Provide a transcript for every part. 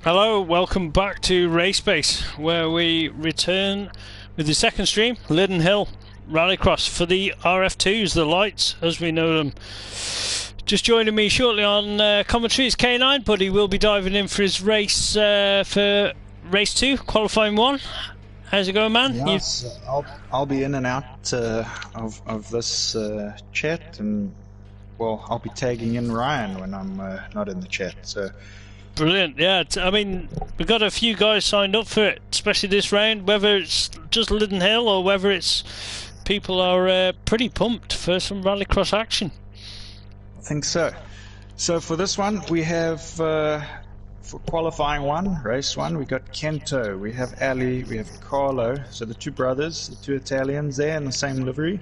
Hello, welcome back to Race Base, where we return with the second stream, Linden Hill Rallycross for the RF2s, the lights as we know them. Just joining me shortly on commentary is K9, but he will be diving in for his race for race 2, qualifying 1. How's it going, man? Yes, I'll be in and out of this chat, and well, I'll be tagging in Ryan when I'm not in the chat. So brilliant, yeah. I mean, we've got a few guys signed up for it, especially this round. Whether it's just Linden Hill or whether it's people are pretty pumped for some rallycross action. I think so. So for this one, we have for qualifying 1, race 1, we got Kento, we have Ali, we have Carlo. So the two brothers, the two Italians there in the same livery.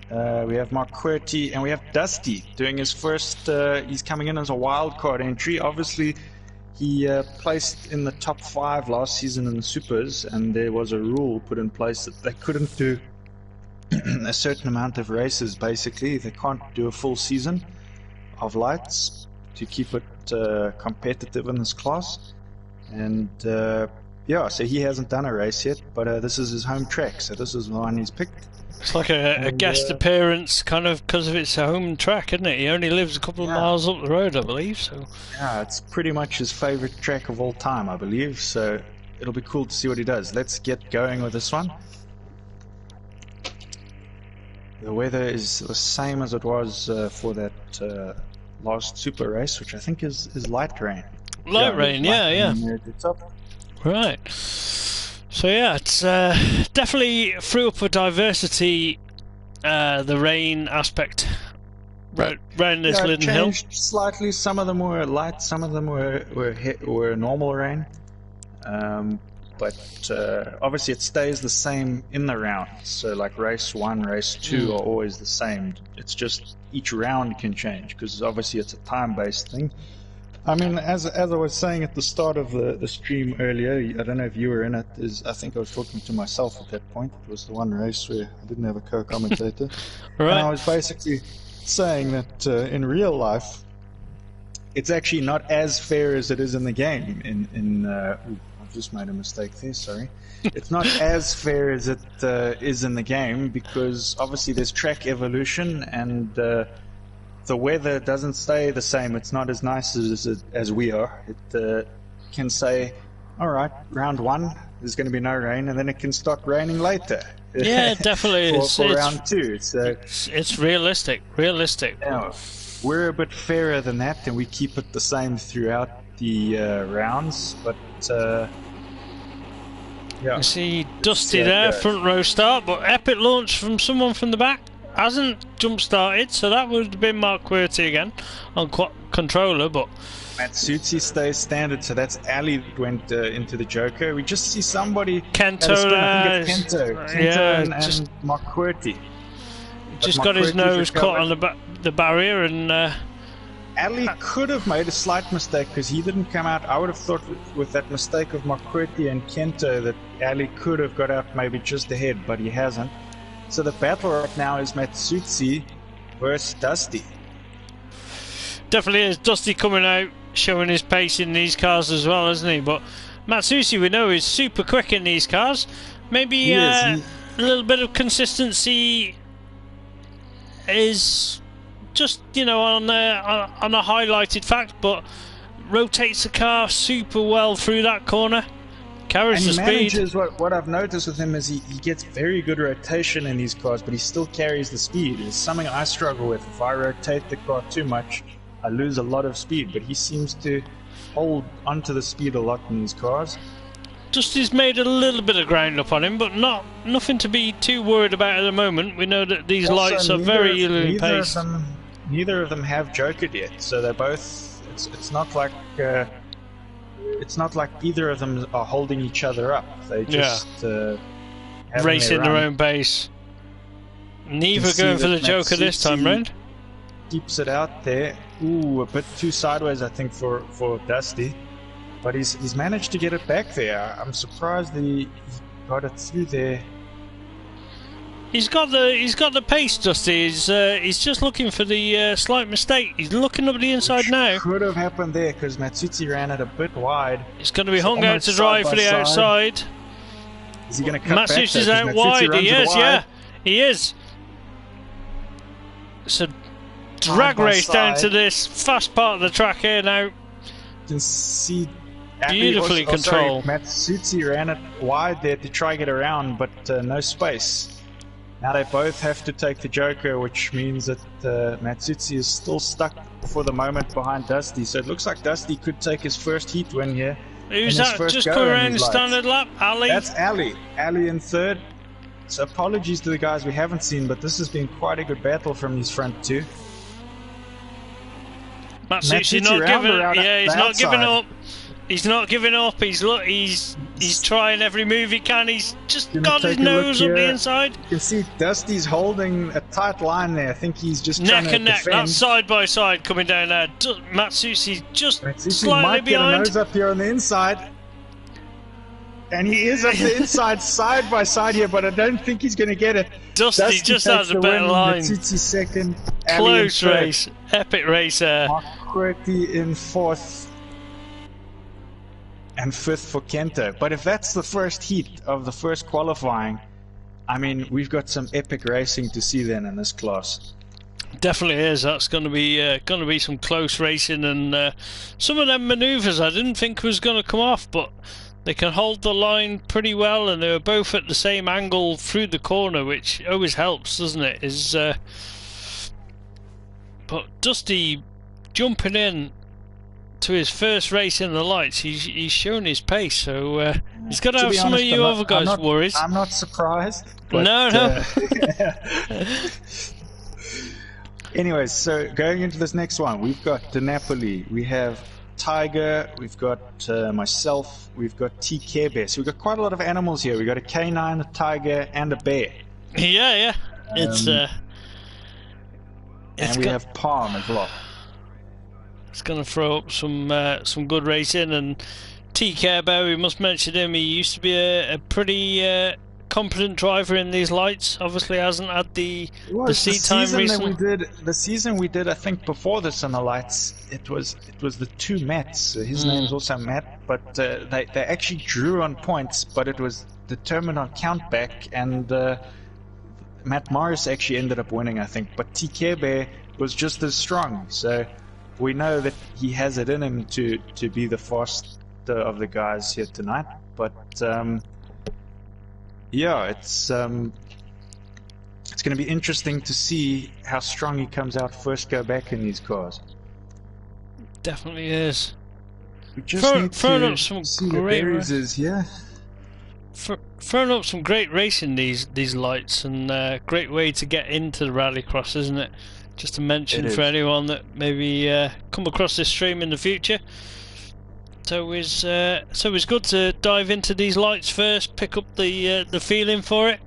We have Mark Qwerty, and we have Dusty doing his first, he's coming in as a wild card entry. Obviously, he placed in the top 5 last season in the Supers, and there was a rule put in place that they couldn't do a certain amount of races, basically. They can't do a full season of lights to keep it competitive in this class. And yeah, so he hasn't done a race yet, but this is his home track, so this is the one he's picked. It's like a guest appearance, kind of, because of its home track, isn't it? He only lives a couple of miles up the road, I believe. So yeah, it's pretty much his favorite track of all time, I believe. So it'll be cool to see what he does. Let's get going with this one. The weather is the same as it was for that last super race, which I think is light rain. Light rain, yeah. Right. So yeah, it's definitely threw up a diversity, the rain aspect around this Linden Hill. Slightly. Some of them were light, some of them were normal rain. But obviously it stays the same in the rounds. So like race 1, race 2 are always the same. It's just each round can change because obviously it's a time-based thing. I mean, as I was saying at the start of the stream earlier, I don't know if you were in it, I think I was talking to myself at that point. It was the one race where I didn't have a co-commentator. Right. And I was basically saying that in real life, it's actually not as fair as it is in the game. I've just made a mistake there, sorry. It's not as fair as it is in the game because obviously there's track evolution and the weather doesn't stay the same. It's not as nice as we are. It can say, all right, round 1, there's going to be no rain, and then it can start raining later. Yeah, definitely. for round 2. So it's realistic. Yeah, we're a bit fairer than that, and we keep it the same throughout the rounds. But yeah, you see Dusty there, front row start, but epic launch from someone from the back. Hasn't jump started, so that would have been Mark Qwerty again on controller, but Matsutsi stays standard, so that's Ali that went into the Joker. We just see somebody Kento, I think it's Kento and Mark Qwerty. Just got his nose caught on the barrier, and Ali could have made a slight mistake because he didn't come out. I would have thought with that mistake of Mark Qwerty and Kento that Ali could have got out maybe just ahead, but he hasn't. So the battle right now is Matsutsi versus Dusty. Definitely is. Dusty coming out, showing his pace in these cars as well, isn't he? But Matsutsi, we know, is super quick in these cars. Maybe a little bit of consistency is just, you know, on a highlighted fact, but rotates the car super well through that corner. Carries the speed. Manages, what I've noticed with him is he gets very good rotation in these cars, but he still carries the speed. It's something I struggle with. If I rotate the car too much, I lose a lot of speed, but he seems to hold onto the speed a lot in these cars. Just he's made a little bit of ground up on him, but nothing to be too worried about at the moment. We know that these lights are very evenly paced. Neither of them have jokered yet, so they're both. It's not like. It's not like either of them are holding each other up. They just racing their own pace. Neither going for the Joker this time round. Keeps it out there. Ooh, a bit too sideways, I think, for Dusty. But he's managed to get it back there. I'm surprised that he got it through there. He's got the pace, Dusty. He's just looking for the slight mistake. He's looking up the inside now. Could have happened there because Matsuti ran it a bit wide. He's going to be hung out to dry for the outside. Is he going to cut back? Matsuti's out wide. He is, yeah. He is. It's a drag race down to this fast part of the track here now. You can see beautifully controlled. Matsuti ran it wide there to try to get around, but no space. Now they both have to take the Joker, which means that Matsuti is still stuck for the moment behind Dusty. So it looks like Dusty could take his first heat win here. Who's that? Just come around the standard lap? Ali? That's Ali. Ali in third. So apologies to the guys we haven't seen, but this has been quite a good battle from these front two. Matsuti not giving up. Yeah, he's not giving up. He's not giving up. He's trying every move he can. He's just got his nose up the inside. You can see Dusty's holding a tight line there. I think he's just trying to neck and neck. defend. That's side by side coming down there. Matsuti just Matsuti slightly might behind. Get a nose up here on the inside. And he is up the inside, side by side here, but I don't think he's going to get it. Dusty just has a better line. Matsuti second. Close race. Epic race there. Marquetti in fourth. And fifth for Kento. But if that's the first heat of the first qualifying, I mean, we've got some epic racing to see then in this class. Definitely is. That's going to be some close racing, and some of them manoeuvres I didn't think was going to come off, but they can hold the line pretty well, and they were both at the same angle through the corner, which always helps, doesn't it? But Dusty jumping in to his first race in the lights, he's shown his pace, so he's got to have some of you other guys' worries. I'm not surprised. But, no. Anyways, so going into this next one, we've got DiNapoli, we have Tiger, we've got myself, we've got T. Care Bear. So we've got quite a lot of animals here. We've got a canine, a tiger, and a bear. Yeah. And we have Palm as well. It's going to throw up some good racing, and T. Care Bear, we must mention him. He used to be a pretty competent driver in these lights. Obviously hasn't had the seat time recently. The season we did, I think, before this in the lights, it was the two Matts. His name's also Matt, but they actually drew on points, but it was determined on countback, and Matt Morris actually ended up winning, I think. But T. Care Bear was just as strong, so we know that he has it in him to be the fastest of the guys here tonight. But yeah, it's going to be interesting to see how strong he comes out first go back in these cars. Definitely is. We just need to see the berries here. Throwing up some great racing these lights, and great way to get into the rallycross, isn't it? Just to mention for anyone that maybe come across this stream in the future. So it's good to dive into these lights first, pick up the feeling for it.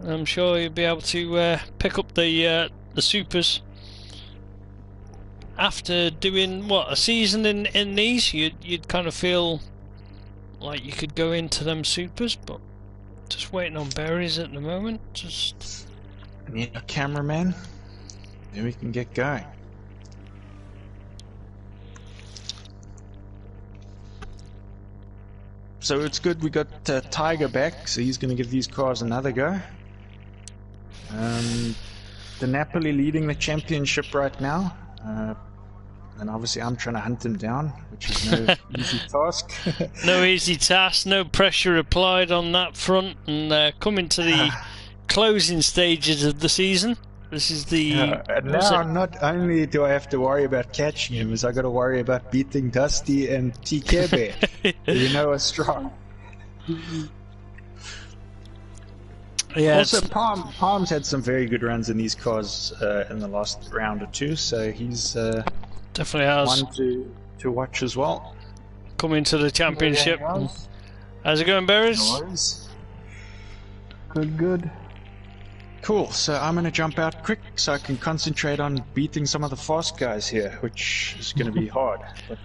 I'm sure you'll be able to pick up the supers after doing a season in these. You'd kind of feel like you could go into them supers, but just waiting on berries at the moment. Just I need a cameraman. Then we can get going. So it's good we got Tiger back, so he's going to give these cars another go. DiNapoli leading the championship right now. And obviously I'm trying to hunt him down, which is no easy task. No easy task, no pressure applied on that front, and coming to the closing stages of the season. This is the... and now not only do I have to worry about catching him, is I got to worry about beating Dusty and T. Care Bear. You know are strong. Yeah, also, Palm's had some very good runs in these cars in the last round or two, so he's definitely has one to watch as well. Coming to the championship. How's it going, Berries? Good. Cool, so I'm going to jump out quick so I can concentrate on beating some of the fast guys here, which is going to be hard. But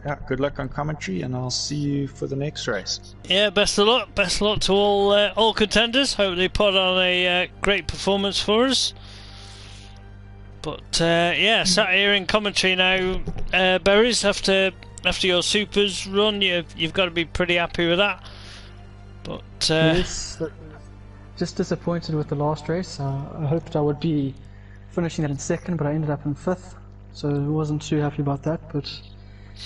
yeah, good luck on commentary, and I'll see you for the next race. Yeah, best of luck. Best of luck to all contenders. Hope they put on a great performance for us. But yeah, sat here in commentary now, Berries, after your supers run, you've got to be pretty happy with that. But yes, just disappointed with the last race. I hoped I would be finishing that in second, but I ended up in fifth, so I wasn't too happy about that. But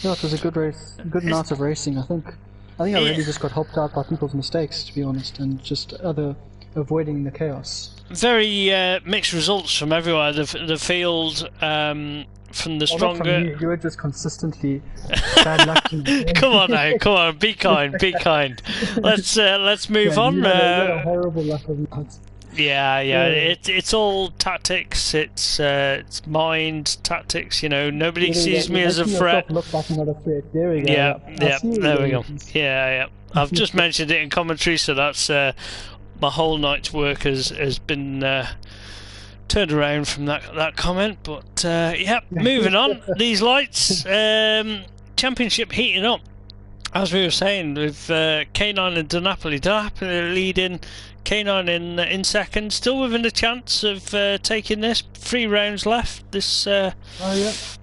yeah, it was a good race, a good night of racing. I think I really just got helped out by people's mistakes, to be honest, and just avoiding the chaos. Very mixed results from everywhere. The field, from the stronger. From you were just consistently bad luck. Come on now, come on, be kind, be kind. Let's move on. You had a horrible luck of night. Yeah. It's all tactics. It's mind tactics. You know, nobody sees me as a threat. Look like another threat. There we go. Yeah. There we go. Yeah. I've just mentioned it in commentary, so that's my whole night's work has been turned around from that comment. But yeah, moving on. These lights, championship heating up, as we were saying, with K9 and DiNapoli. DiNapoli leading, K9 in second, still within a chance of taking this. 3 rounds left. This it's,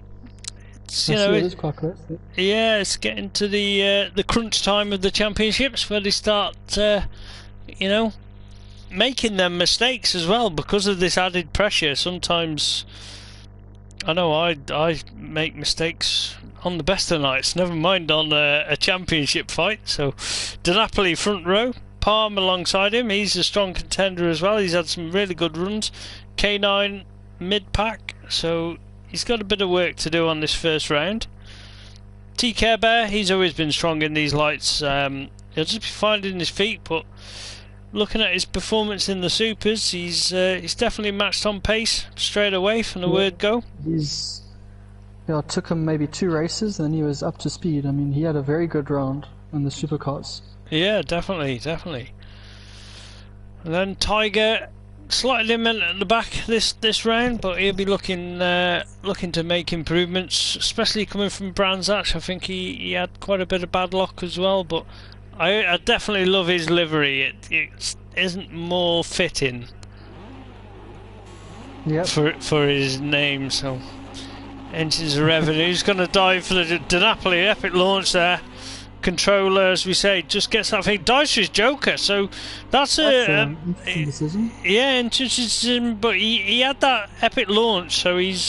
you know, it's quite close. Yeah, it's getting to the crunch time of the championships, where they start you know, making them mistakes as well because of this added pressure. Sometimes I know I make mistakes on the best of nights, never mind on a championship fight. So DiNapoli front row, Palm alongside him, he's a strong contender as well. He's had some really good runs. K9 mid pack, so he's got a bit of work to do on this first round. TK Bear, he's always been strong in these lights. He'll just be finding his feet, but looking at his performance in the supers, he's definitely matched on pace straight away from the word go. It took him maybe 2 races, and he was up to speed. I mean, he had a very good round in the supercars. Yeah, definitely. And then Tiger, slightly mint at the back this round, but he'll be looking to make improvements, especially coming from Brands Hatch. I think he had quite a bit of bad luck as well, but I definitely love his livery. It isn't more fitting for his name. So engines are revving. He's going to dive for the DiNapoli epic launch there. Controller, as we say, just gets that thing. Dives for his Joker. So that's an interesting decision. Yeah, interesting decision. But he had that epic launch, so he's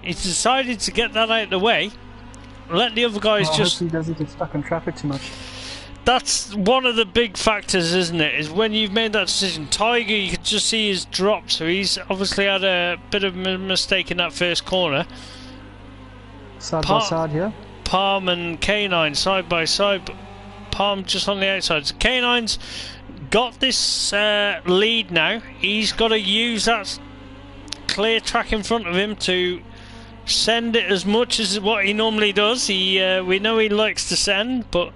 decided to get that out of the way. Let the other guys just. I hope he doesn't get stuck in traffic too much. That's one of the big factors, isn't it? Is when you've made that decision. Tiger, you can just see his drop, so he's obviously had a bit of a mistake in that first corner. Side by side here. Palm and K9 side by side, but Palm just on the outside. So K9's got this lead now. He's got to use that clear track in front of him to send it as much as what he normally does. We know he likes to send, but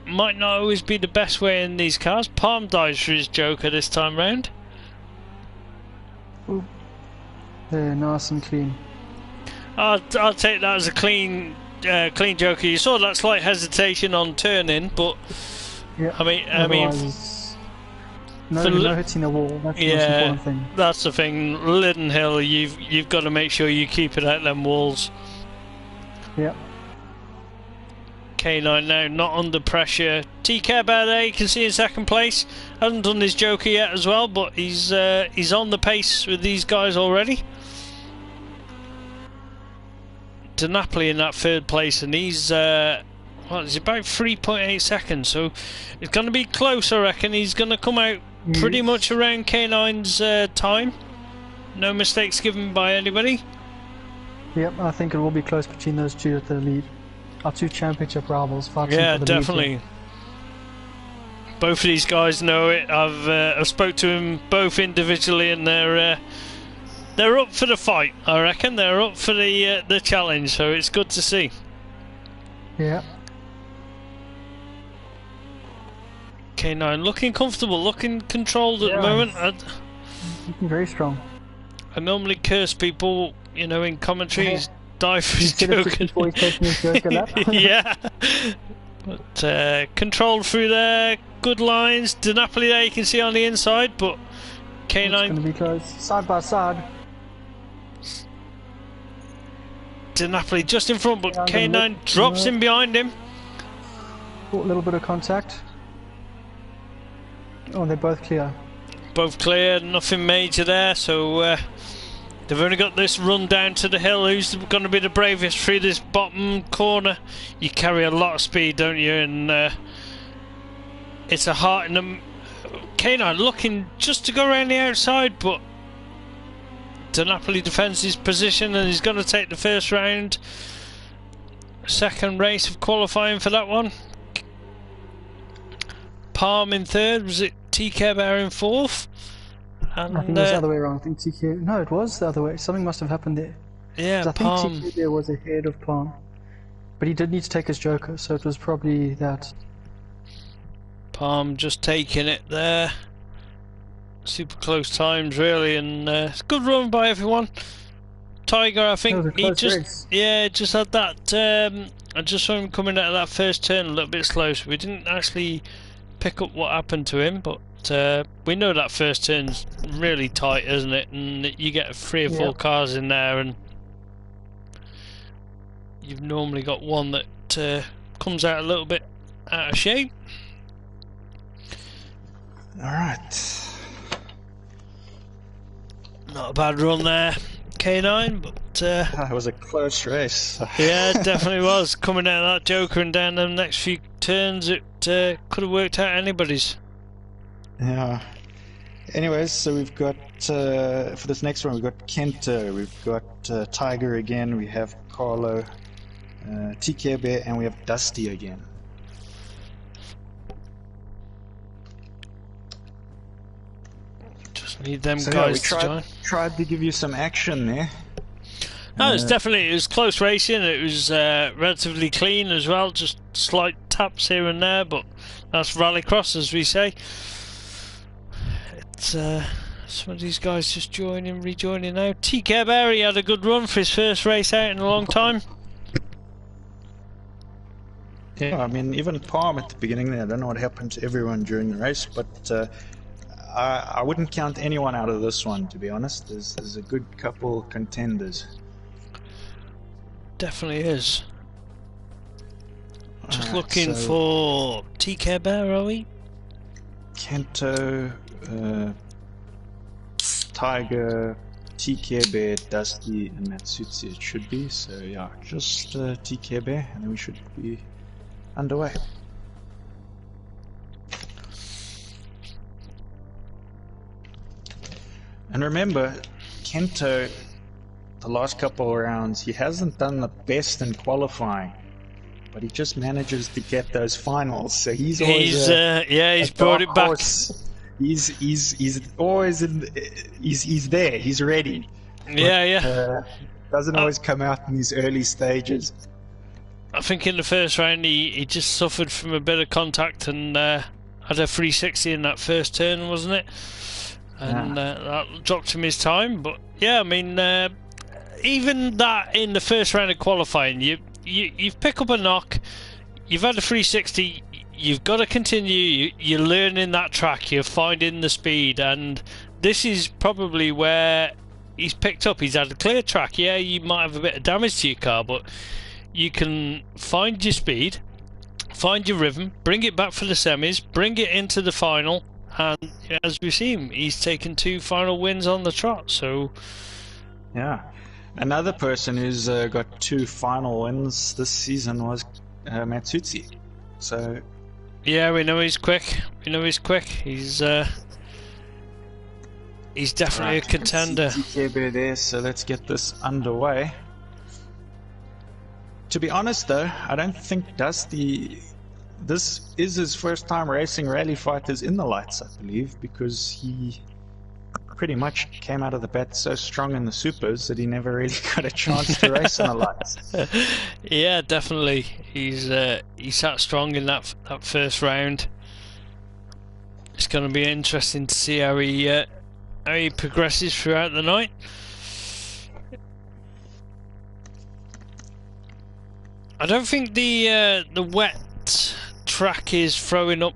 might not always be the best way in these cars. Palm dives for his Joker this time round. Ooh. Yeah, nice and clean. I'll take that as a clean Joker. You saw that slight hesitation on turning, but yeah, I mean, no hitting the wall. That's the most important thing. That's the thing. Lyden Hill, you've got to make sure you keep it out them walls. Yeah. K9 now not under pressure. TK Bear there, you can see in second place. Hasn't done his Joker yet as well, but he's on the pace with these guys already. DiNapoli in that third place, and he's about 3.8 seconds, so it's going to be close. I reckon he's going to come out pretty much around K9's time. No mistakes given by anybody. Yep, I think it will be close between those two at the lead. Our 2 championship rivals. Yeah, definitely. Lead. Both of these guys know it. I've spoke to them both individually, and they're up for the fight. I reckon they're up for the challenge. So it's good to see. Yeah. K9 looking comfortable, looking controlled at the moment. Looking very strong. I normally curse people, you know, in commentaries, die for his joker. Before he's taking his joker lap. Yeah. But controlled through there, good lines. De Napoli there you can see on the inside, but K9... It's going to be close. Side by side. De Napoli just in front, but K9 drops in behind him. A little bit of contact. Oh, they're both clear. Both clear, nothing major there, so they've only got this run down to the hill. Who's going to be the bravest through this bottom corner? You carry a lot of speed, don't you? And it's a heart in them. K9 looking just to go around the outside, but De Napoli defends his position and he's going to take the first round. Second race of qualifying for that one. Palm in third, was it TK Bear in fourth? And, I think it was the other way around. I think TK... No, it was the other way. Something must have happened there. Yeah, I Palm. think TK Bear was ahead of Palm. But he did need to take his joker, so it was probably that. Palm just taking it there. Super close times really, and it's a good run by everyone. Tiger, I think he just race. just had that. I just saw him coming out of that first turn a little bit slow, so we didn't actually pick up what happened to him, but we know that first turn's really tight, isn't it? And you get 3 or 4 cars in there, and you've normally got one that comes out a little bit out of shape. Alright. Not a bad run there, K9, but it was a close race. yeah, it definitely was. Coming out of that joker and down them next few turns, it could have worked out anybody's. Yeah. Anyways, so we've got for this next one we've got Kento, we've got Tiger again, we have Carlo, TK Bear, and we have Dusty again. Just need them So guys yeah, to join. Tried to give you some action there. No, it was close racing. It was relatively clean as well. Just slight taps here and there, but that's rallycross, as we say. It's some of these guys just rejoining now. TK Berry had a good run for his first race out in a long time. Yeah, I mean, even Palm at the beginning there, I don't know what happened to everyone during the race, but I wouldn't count anyone out of this one, to be honest. There's a good couple contenders. Definitely is. Just Alright, looking so for TK Bear, are we? Kento, Tiger, TK Bear, Dusty, and Matsutsi it should be. So yeah, just TK Bear, and then we should be underway. And remember, Kento, the last couple of rounds, he hasn't done the best in qualifying, but he just manages to get those finals. So he's always he's brought it back. Horse. He's always he's there. He's ready. Yeah, Doesn't always come out in these early stages. I think in the first round he just suffered from a bit of contact and had a 360 in that first turn, wasn't it? And that dropped him his time. But yeah, I mean, even that in the first round of qualifying, you've picked up a knock, you've had a 360, you've got to continue. You're learning that track, you're finding the speed, and this is probably where he's picked up. He's had a clear track. Yeah, you might have a bit of damage to your car, but you can find your speed, find your rhythm, bring it back for the semis, bring it into the final, and as we've seen, he's taken 2 final wins on the trot. So yeah, another person who's got 2 final wins this season was Matsutsi. So yeah, we know he's quick. He's definitely a contender. TK there, so let's get this underway. To be honest though, I don't think Dusty, this is his first time racing rally fighters in the lights, I believe, because he pretty much came out of the bat so strong in the supers that he never really got a chance to race in the lights. Yeah, definitely. He sat strong in that first round. It's going to be interesting to see how he progresses throughout the night. I don't think the wet track is throwing up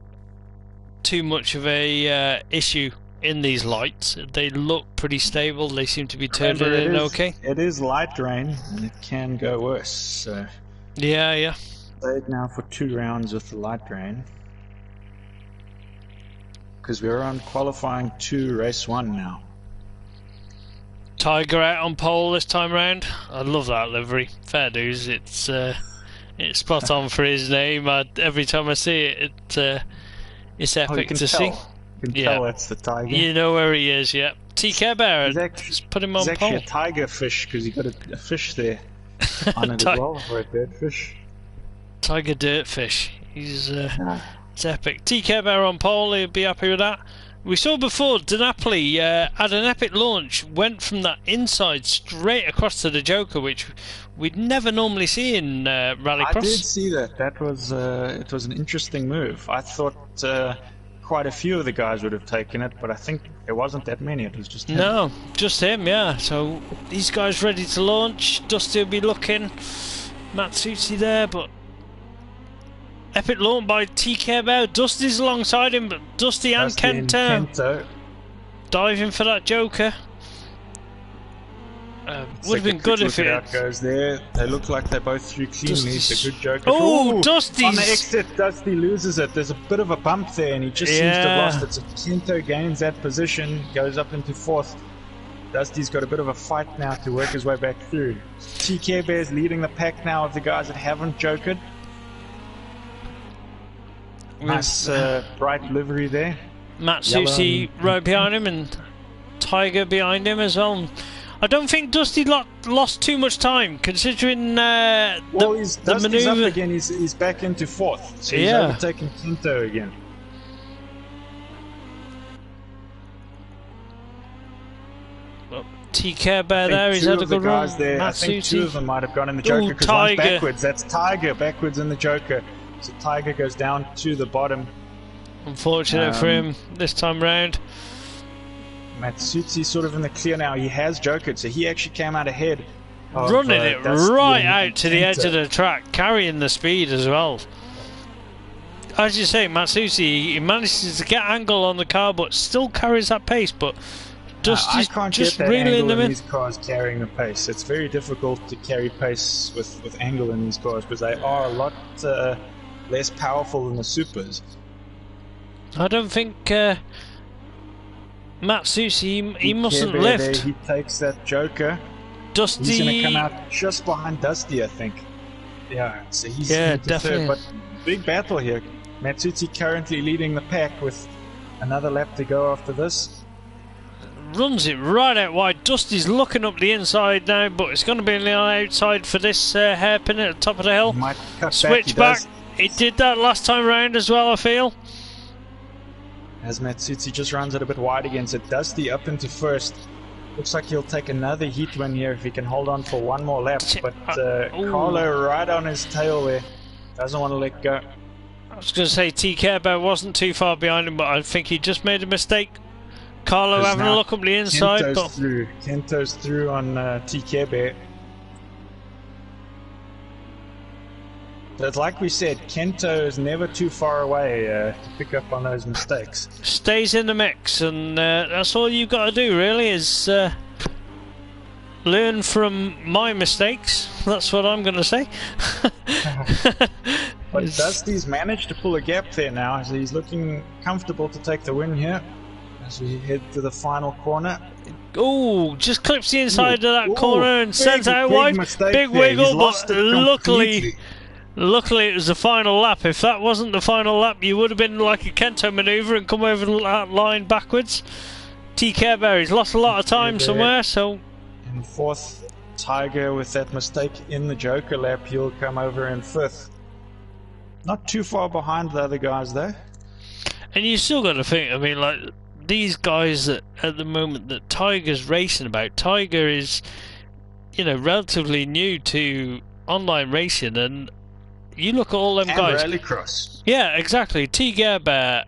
too much of a issue in these lights. They look pretty stable. They seem to be turning in okay. It is light rain, and it can go worse. So yeah. Played now for 2 rounds with the light rain, because we're on qualifying 2, race 1 now. Tiger out on pole this time round. I love that livery. Fair dues. It's spot on for his name. Every time I see it, it's epic to see. You can tell it's the Tiger. You know where he is, yeah. TK Bear, just put him on pole. He's actually a tiger fish, because he got a fish there on it as well, or a dead fish. Tiger dirt fish. He's it's epic. TK Bear on pole, he'll be happy with that. We saw before DiNapoli had an epic launch, went from that inside straight across to the Joker, which we'd never normally see in Rallycross. I did see that. That was it was an interesting move. I thought quite a few of the guys would have taken it, but I think there wasn't that many. It was just him. No, just him, yeah. So these guys ready to launch. Dusty will be looking. Matsuchi there, but epic launch by TK Bear. Dusty's alongside him, but Dusty and Kento diving for that Joker. Would have been good if it goes there. They look like they both threw cleanly. It's a good Joker. Oh, Dusty's on the exit. Dusty loses it. There's a bit of a bump there, and he just seems to have lost it. So Kento gains that position, goes up into 4th. Dusty's got a bit of a fight now to work his way back through. TK Bear's leading the pack now of the guys that haven't jokered. Nice bright livery there. Matsushi right behind him, and Tiger behind him as well. I don't think Dusty lost too much time, considering the Dusty's manoeuvre. Up again. He's back into 4th, so he's overtaking Kento again. Well, TK Bear there, he's had a good run. There, I think 2 of them might have gone in the Joker, because one's backwards. That's Tiger backwards in the Joker. So Tiger goes down to the bottom. Unfortunate for him this time round. Matsuchi's sort of in the clear now. He has jokered, so he actually came out ahead. Running it right out to the edge of the track, carrying the speed as well. As you say, Matsuchi, he manages to get angle on the car, but still carries that pace. But I can't just get that reeling angle them in. These cars carrying the pace. It's very difficult to carry pace with angle in these cars, because they are a lot less powerful than the supers. I don't think Matsushi, he mustn't lift. He takes that Joker. Dusty, he's going to come out just behind Dusty, I think. Yeah, so he's definitely. But big battle here. Matsuchi currently leading the pack with another lap to go after this. Runs it right out wide. Dusty's looking up the inside now, but it's going to be on the outside for this hairpin at the top of the hill. He might cut Switch back. He did that last time round as well, I feel. As Matsuchi just runs it a bit wide again, so Dusty up into 1st. Looks like he'll take another heat win here if he can hold on for one more lap. But Carlo right on his tail there. Doesn't want to let go. I was going to say TK Bear wasn't too far behind him, but I think he just made a mistake. Carlo having a look up the inside. Kento's through on TK Bear. But like we said, Kento is never too far away to pick up on those mistakes. Stays in the mix, and that's all you've got to do, really, is learn from my mistakes. That's what I'm going to say. But Dusty's managed to pull a gap there now, so he's looking comfortable to take the win here as we head to the final corner. Oh, just clips the inside of that corner and sends it out wide. Big wiggle, but luckily it was the final lap. If that wasn't the final lap, you would have been like a Kento manoeuvre and come over that line backwards. TK Bear, he's lost a lot of time somewhere, so... In 4th, Tiger with that mistake in the Joker lap, he'll come over in 5th. Not too far behind the other guys though. And you still got to think, I mean, like, these guys at the moment that Tiger's racing about, Tiger is, you know, relatively new to online racing, and you look at all them guys. Rallycross. Yeah, exactly. TK Bear,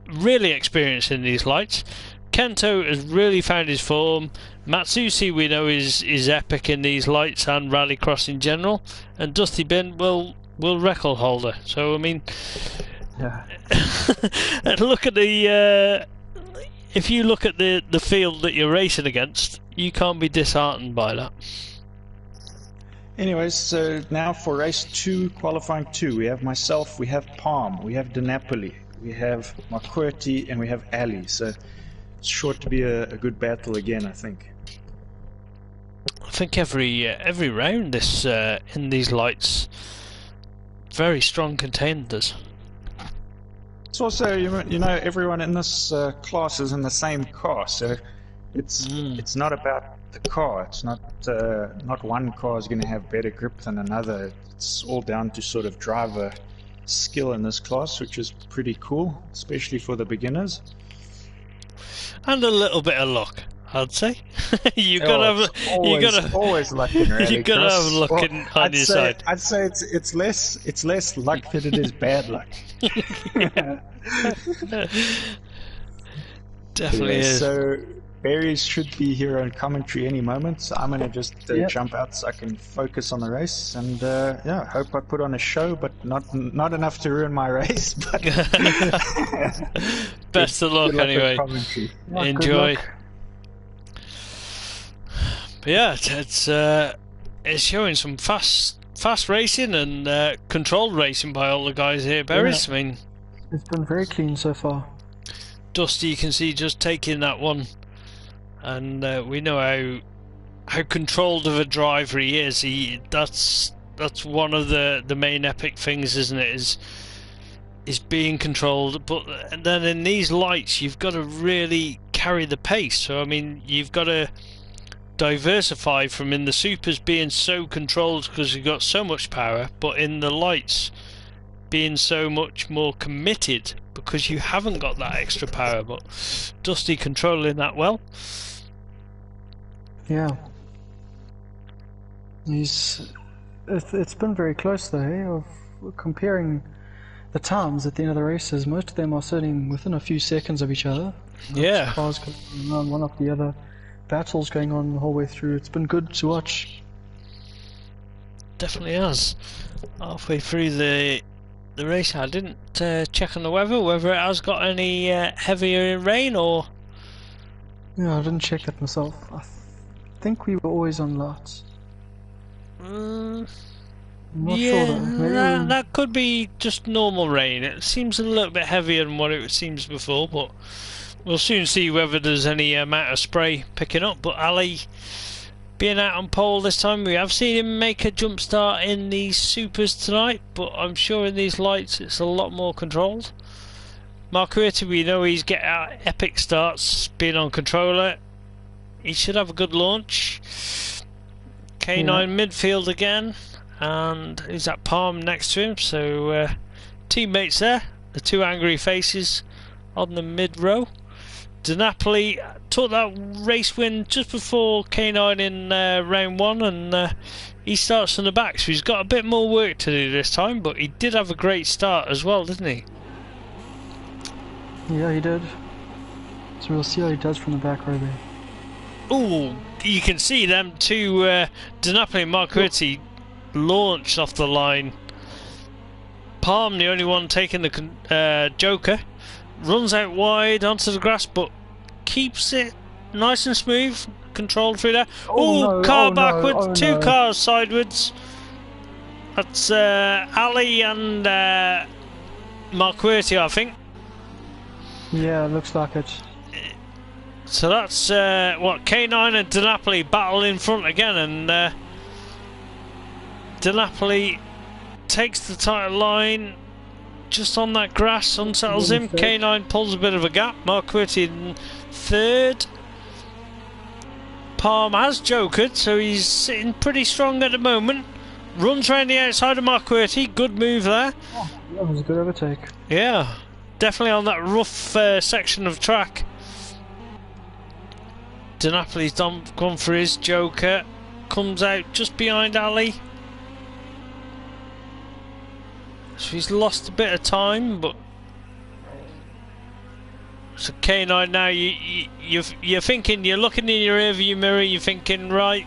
really experienced in these lights. Kento has really found his form. Matsusi, we know, is epic in these lights and rallycross in general. And Dusty Ben, well, record holder. So I mean, Yeah. and look at the. If you look at the field that you're racing against, you can't be disheartened by that. Anyways, so now for race 2, qualifying 2, we have myself, we have Palm, we have DiNapoli, we have McQuartie, and we have Ali. So it's sure to be a good battle again, I think. I think every round this in these lights, very strong contenders. It's also, you know, everyone in this class is in the same car, so it's not about the car. It's not one car is going to have better grip than another. It's all down to sort of driver skill in this class, which is pretty cool, especially for the beginners. And a little bit of luck, I'd say. you gotta always luck in rallycross. You gotta have luck on your side. I'd say it's less luck than it is bad luck. Definitely is. So Barry should be here on commentary any moment, so I'm gonna just jump out so I can focus on the race, and hope I put on a show, but not enough to ruin my race. But best of luck anyway. Enjoy. But yeah, it's showing some fast racing and controlled racing by all the guys here, Berries. Yeah. I mean, It's been very clean so far. Dusty, you can see just taking that one, and we know how controlled of a driver he is. That's one of the main epic things, isn't it? Is being controlled. But then in these lights, you've got to really carry the pace. So I mean, you've got to diversify from in the supers being so controlled because you've got so much power, but in the lights being so much more committed because you haven't got that extra power. But Dusty controlling that well. Yeah. It's been very close though, eh? Of comparing the times at the end of the races, most of them are sitting within a few seconds of each other. Yeah. Cars going on one after the other, battles going on the whole way through. It's been good to watch. Definitely has. Halfway through the race, I didn't check on the weather, whether it has got any heavier rain or... Yeah, I didn't check that myself. I think we were always on lights. I'm not sure though. Maybe that could be just normal rain. It seems a little bit heavier than what it seems before, but we'll soon see whether there's any amount of spray picking up. But Ali being out on pole this time, we have seen him make a jump start in the supers tonight, but I'm sure in these lights it's a lot more controlled. Marquardt, we know he's get out epic starts being on controller. He should have a good launch. K9 midfield again, and who's that Palm next to him? So teammates there, the two angry faces on the mid row. DiNapoli took that race win just before K9 in round 1, and he starts from the back, so he's got a bit more work to do this time, but he did have a great start as well, didn't he? Yeah, he did. So we'll see how he does from the back row there. Ooh, you can see them two, DiNapoli and Marquardt launched off the line. Palm, the only one taking the Joker, runs out wide onto the grass, but keeps it nice and smooth, controlled through there. Oh, no, car backwards, two cars sideways. That's Ali and Marquardt, I think. Yeah, it looks like it. So that's what, K9 and DiNapoli battle in front again, and DiNapoli takes the title line just on that grass, unsettles him. K9 pulls a bit of a gap. Marquardt in third. Palm has jokered, so he's sitting pretty strong at the moment. Runs round the outside of Marquardt. Good move there. Oh, that was a good overtake. Yeah, definitely on that rough section of track. DiNapoli's gone for his joker. Comes out just behind Ali. So he's lost a bit of time, but So K9 now, you're thinking, you're looking in your rearview mirror, you're thinking, right,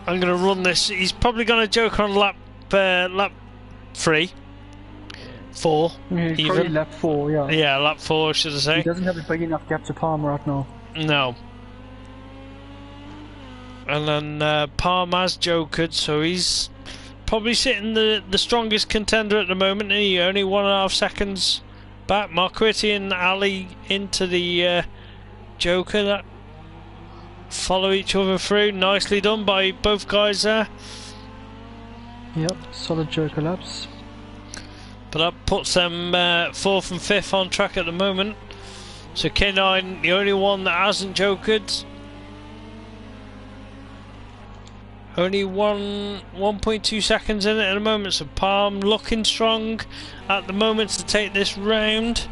I'm going to run this. He's probably going to joke on lap 3, 4, Yeah, he's even. probably lap 4, yeah. Yeah, lap 4, should I say? He doesn't have a big enough gap to Palm right now. No. And then Palm has jokered, so he's probably sitting the strongest contender at the moment. He only 1.5 seconds back. Marquardt and Ali into the Joker that follow each other through. Nicely done by both guys there. Yep, solid Joker laps. But that puts them 4th and 5th on track at the moment. So K9, the only one that hasn't jokered. Only 1.2 seconds in it at the moment, so Palm looking strong at the moment to take this round,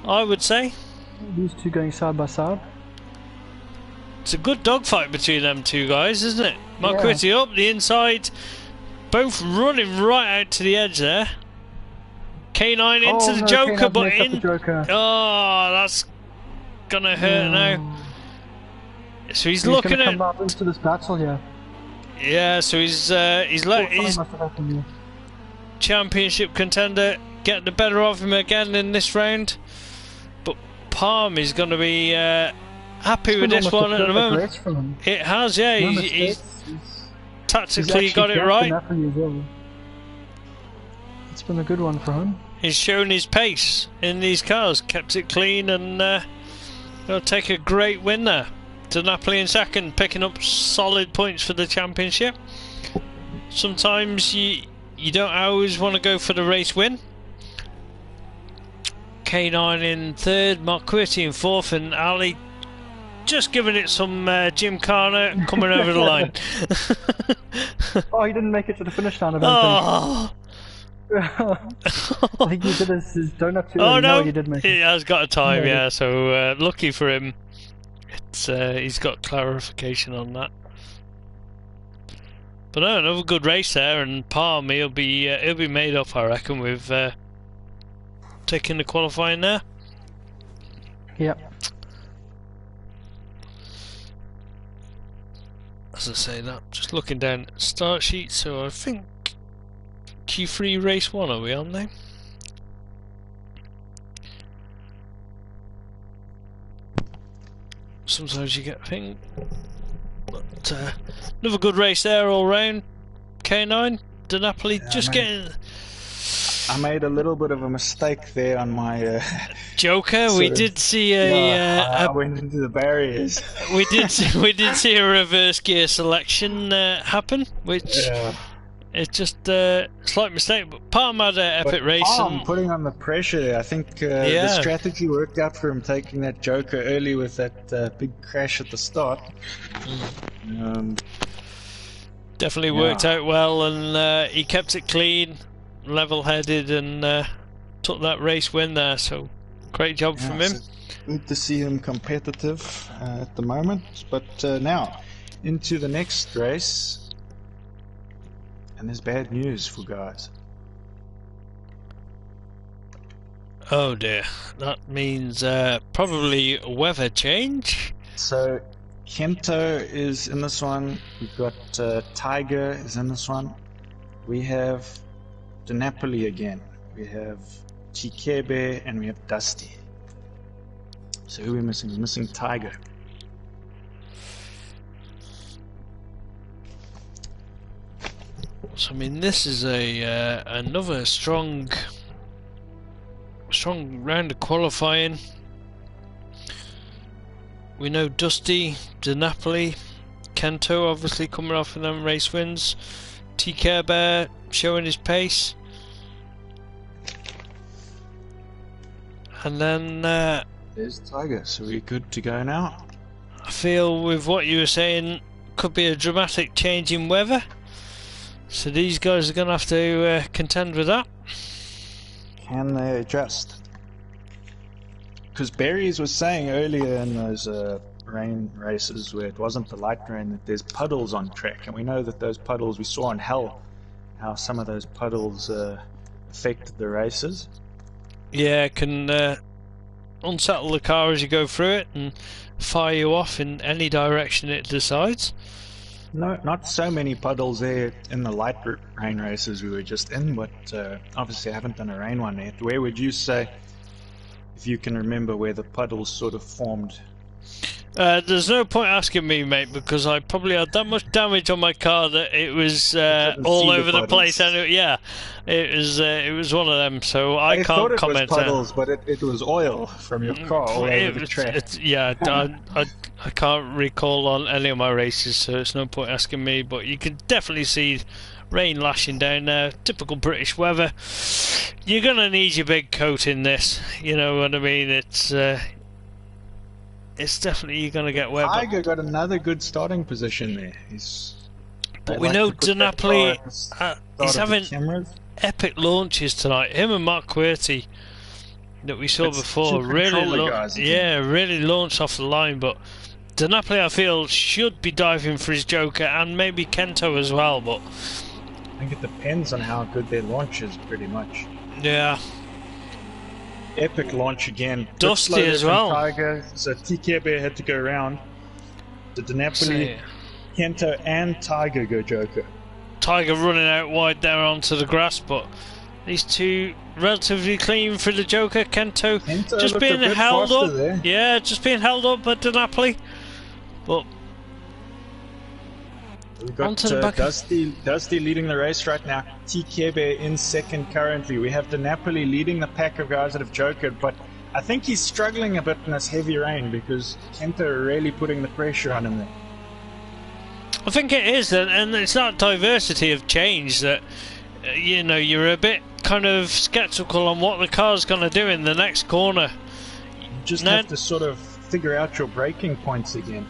I would say. These two going side by side. It's a good dogfight between them two guys, isn't it? Marquardt up the inside, both running right out to the edge there. K9 into the Joker, but in. Oh, that's gonna hurt now. So he's looking at. Come up into this battle here. Yeah, so he's let his championship contender get the better of him again in this round. But Palm is going to be happy with this one at the moment. It has, yeah. He's tactically got it right. It's been a good one for him. He's shown his pace in these cars, kept it clean, and he'll take a great win there. To Napoli in second, picking up solid points for the championship. Sometimes you don't always want to go for the race win. K9 in third, Marquardt in fourth, and Ali just giving it some gymkhana coming over the line. Oh, he didn't make it to the finish line, I don't think. I think he did his donut too. Oh no, he did make it. He has got a time, yeah, so lucky for him. He's got clarification on that. But no, another good race there, and Palm he'll be made up, I reckon, with taking the qualifying there. Yep. As I say that, just looking down at the start sheet, so I think Q3 race 1 are we on now? Sometimes you get a thing, but another good race there all round. K9, De Napoli just getting. I made a little bit of a mistake there on my Joker. We did see I went into the barriers. we did see a reverse gear selection happen, which it's just a slight mistake. But Palm had an epic race. Palm putting on the pressure. I think the strategy worked out for him, taking that Joker early with that big crash at the start. Definitely worked out well, and he kept it clean, level-headed, and took that race win there. So great job from him. Good to see him competitive at the moment. But now into the next race. And there's bad news for guys. Oh dear, that means probably weather change. So Kento is in this one. We've got Tiger is in this one. We have De Napoli again. We have Chikebe and we have Dusty. So who are we missing? We're missing Tiger. So I mean, this is another strong round of qualifying. We know Dusty, De Napoli, Kento obviously coming off of them race wins. TK Bear showing his pace, and then there's Tiger. So we're good to go now. I feel with what you were saying, could be a dramatic change in weather. So these guys are going to have to contend with that. Can they adjust? Because Berries was saying earlier in those rain races where it wasn't the light rain that there's puddles on track, and we know that those puddles, we saw on Hell how some of those puddles affected the races. Yeah, it can unsettle the car as you go through it and fire you off in any direction it decides. No, not so many puddles there in the light rain races we were just in, but obviously I haven't done a rain one yet. Where would you say, if you can remember, where the puddles sort of formed? There's no point asking me, mate, because I probably had that much damage on my car that it was all over the place. And yeah, it was one of them, so I can't comment. It was puddles, but it was oil from your car all over the track. Yeah, I can't recall on any of my races, so it's no point asking me. But you can definitely see rain lashing down there. Typical British weather. You're gonna need your big coat in this. You know what I mean? It's definitely you're gonna get wet. Tiger got another good starting position there. But we know De Napoli, he's having epic launches tonight. Him and Mark Querty that we saw before really launched off the line. But De Napoli, I feel, should be diving for his Joker, and maybe Kento as well. But I think it depends on how good their launch is, pretty much. Yeah. Epic launch again. Dusty as well. Tiger, so TKB had to go around. The De Napoli, Kento and Tiger go Joker. Tiger running out wide there onto the grass, but these two relatively clean for the Joker. Kento just being held up. There. Yeah, just being held up by De Napoli. But we've got Dusty leading the race right now. TKB in second currently. We have De Napoli leading the pack of guys that have jokered, but I think he's struggling a bit in this heavy rain because Kento are really putting the pressure on him there. I think it is, and it's that diversity of change that you know, you're a bit kind of skeptical on what the car's going to do in the next corner. You just have to sort of figure out your braking points again.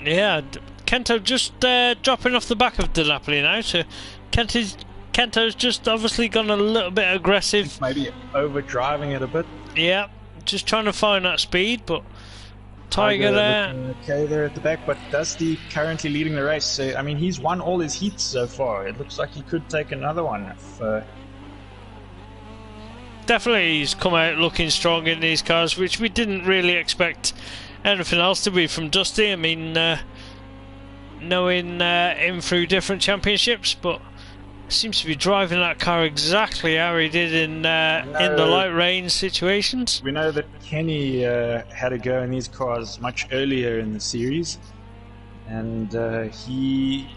Yeah. Kento just dropping off the back of De Napoli now, so Kento's just obviously gone a little bit aggressive. Maybe overdriving it a bit. Yeah, just trying to find that speed, but Tiger there. Okay, there at the back, but Dusty currently leading the race. So, I mean, he's won all his heats so far. It looks like he could take another one. If, Definitely he's come out looking strong in these cars, which we didn't really expect anything else to be from Dusty. I mean, knowing him through different championships, but seems to be driving that car exactly how he did in the light rain situations. We know that Kenny had a go in these cars much earlier in the series, and he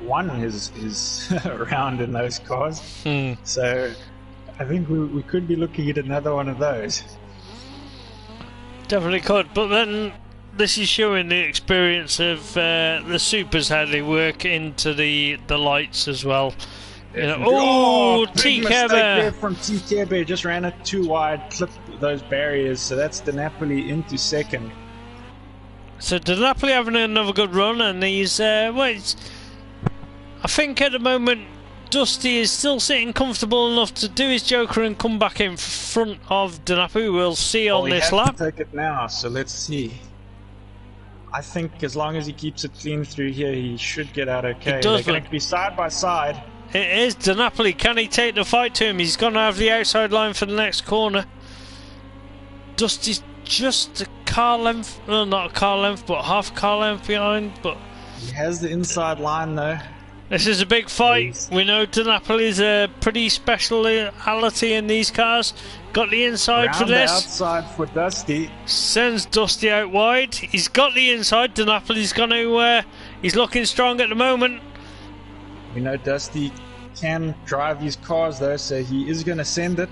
won his round in those cars. So I think we could be looking at another one of those. Definitely could, but then this is showing the experience of the supers, how they work into the lights as well. You know, TKB from TKB just ran it too wide, clipped those barriers, so that's De Napoli into second. So De Napoli having another good run, and he's I think at the moment Dusty is still sitting comfortable enough to do his Joker and come back in front of De Napoli. We'll see on this lap. Take it now, so let's see. I think as long as he keeps it clean through here, he should get out okay. They're going to be side by side. It is De Napoli. Can he take the fight to him? He's going to have the outside line for the next corner. Dusty's just a car length, well, not a car length, but half a car length behind. But he has the inside line though. This is a big fight. We know De Napoli's a pretty speciality in these cars. Got the inside for this. Outside for Dusty. Sends Dusty out wide. He's got the inside. De Napoli's going to. He's looking strong at the moment. We know Dusty can drive these cars though, so he is going to send it.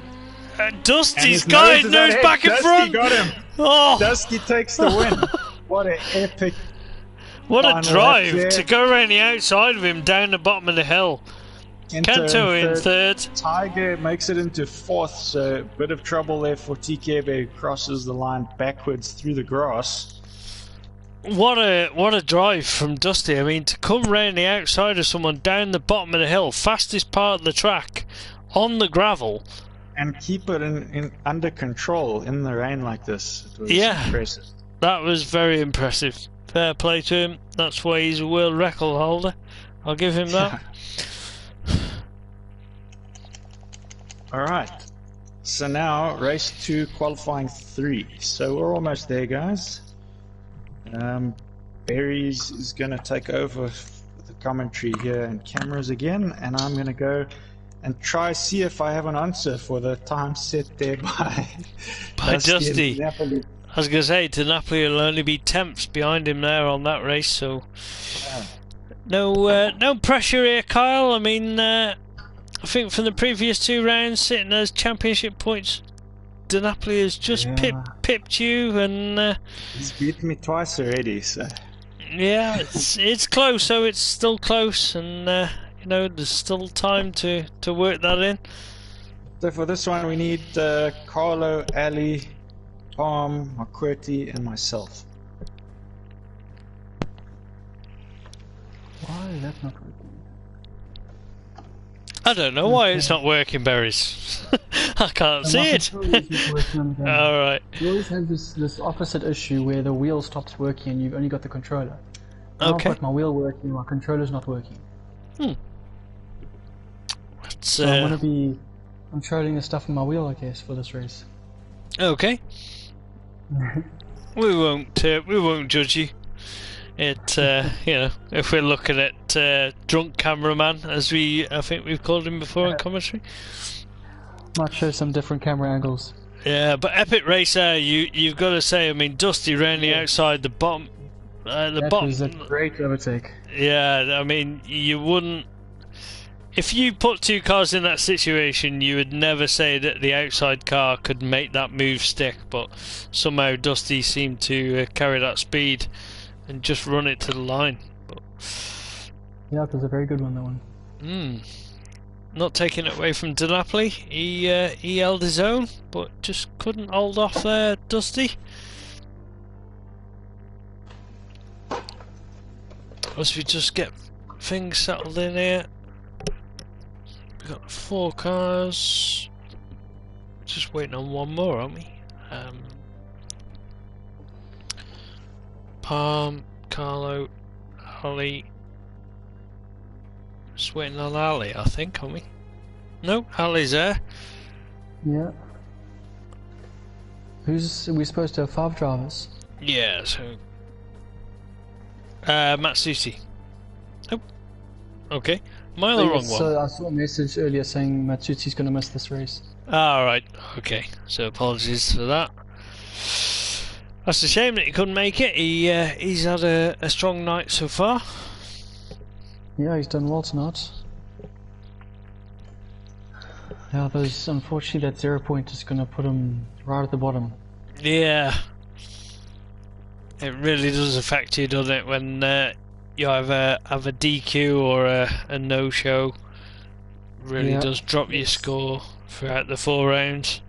Dusty's got his nose back in front. Dusty got him. Oh. Dusty takes the win. What an epic. What a drive to go around the outside of him down the bottom of the hill. Kento in third. Tiger makes it into fourth, so a bit of trouble there for TKB. Crosses the line backwards through the grass. What a drive from Dusty. I mean, to come round the outside of someone down the bottom of the hill, fastest part of the track, on the gravel. And keep it in under control in the rain like this. It was impressive. That was very impressive. Fair play to him. That's why he's a world record holder. I'll give him that. Alright. So now, race 2, qualifying 3. So we're almost there, guys. Berries is going to take over the commentary here and cameras again, and I'm going to go and try see if I have an answer for the time set there by Dusty. I was going to say, De Napoli will only be tenths behind him there on that race, so no pressure here, Kyle. I mean, I think from the previous 2 rounds, sitting as championship points, De Napoli has just pipped you, and he's beaten me twice already. So yeah, it's close, so it's still close, and you know, there's still time to work that in. So for this one, we need Carlo, Ali, Palm, Marquerti, and myself. Why is that not working? I don't know why it's not working, Berries. I can't see it. Alright. You always have this opposite issue where the wheel stops working and you've only got the controller. Okay. I've got my wheel working, my controller's not working. So I'm going to be controlling the stuff on my wheel, I guess, for this race. Okay. we won't judge you. It you know, if we're looking at drunk cameraman, as I think we've called him before in commentary. Might show some different camera angles. Yeah, but epic racer, you've got to say, I mean, Dusty rounding outside the bottom. That was a great overtake. Yeah, I mean, you wouldn't. If you put 2 cars in that situation, you would never say that the outside car could make that move stick, but somehow Dusty seemed to carry that speed and just run it to the line. But yeah, it was a very good one, that one. Not taking it away from De Napoli. He held his own, but just couldn't hold off there, Dusty. As we just get things settled in here. We've got 4 cars. Just waiting on one more, aren't we? Palm, Carlo, Ali. Just waiting on Ali, I think, aren't we? No, Ali's there. Yeah. Are we supposed to have 5 drivers? Yeah, so Matsushi. Oh, okay. Am I on the wrong one? So I saw a message earlier saying Matsushi's going to miss this race. Right. Okay. So apologies for that. That's a shame that he couldn't make it. He's had a strong night so far. Yeah, he's done well tonight. Yeah, unfortunately that 0 point is going to put him right at the bottom. Yeah. It really does affect you, doesn't it, when you either have a DQ or a no-show. Really does drop your score throughout the 4 rounds.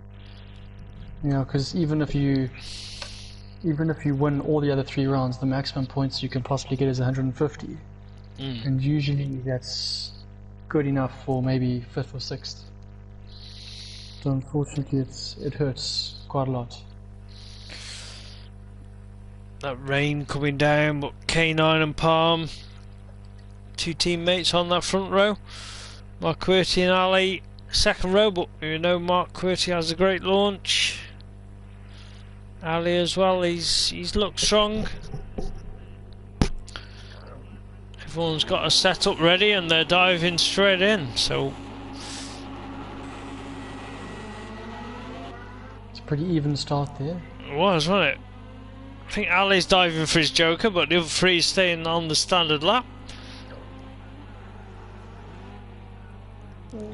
Yeah, because even if you win all the other 3 rounds, the maximum points you can possibly get is 150. And usually that's good enough for maybe 5th or 6th. So unfortunately it hurts quite a lot. That rain coming down, but K9 and Palm, 2 teammates on that front row. Mark Qwerty and Ali, second row, but you know Mark Qwerty has a great launch. Ali as well, he's looked strong. Everyone's got a setup ready and they're diving straight in, so it's a pretty even start there. It was, wasn't it? I think Ali's diving for his joker, but the other 3 staying on the standard lap.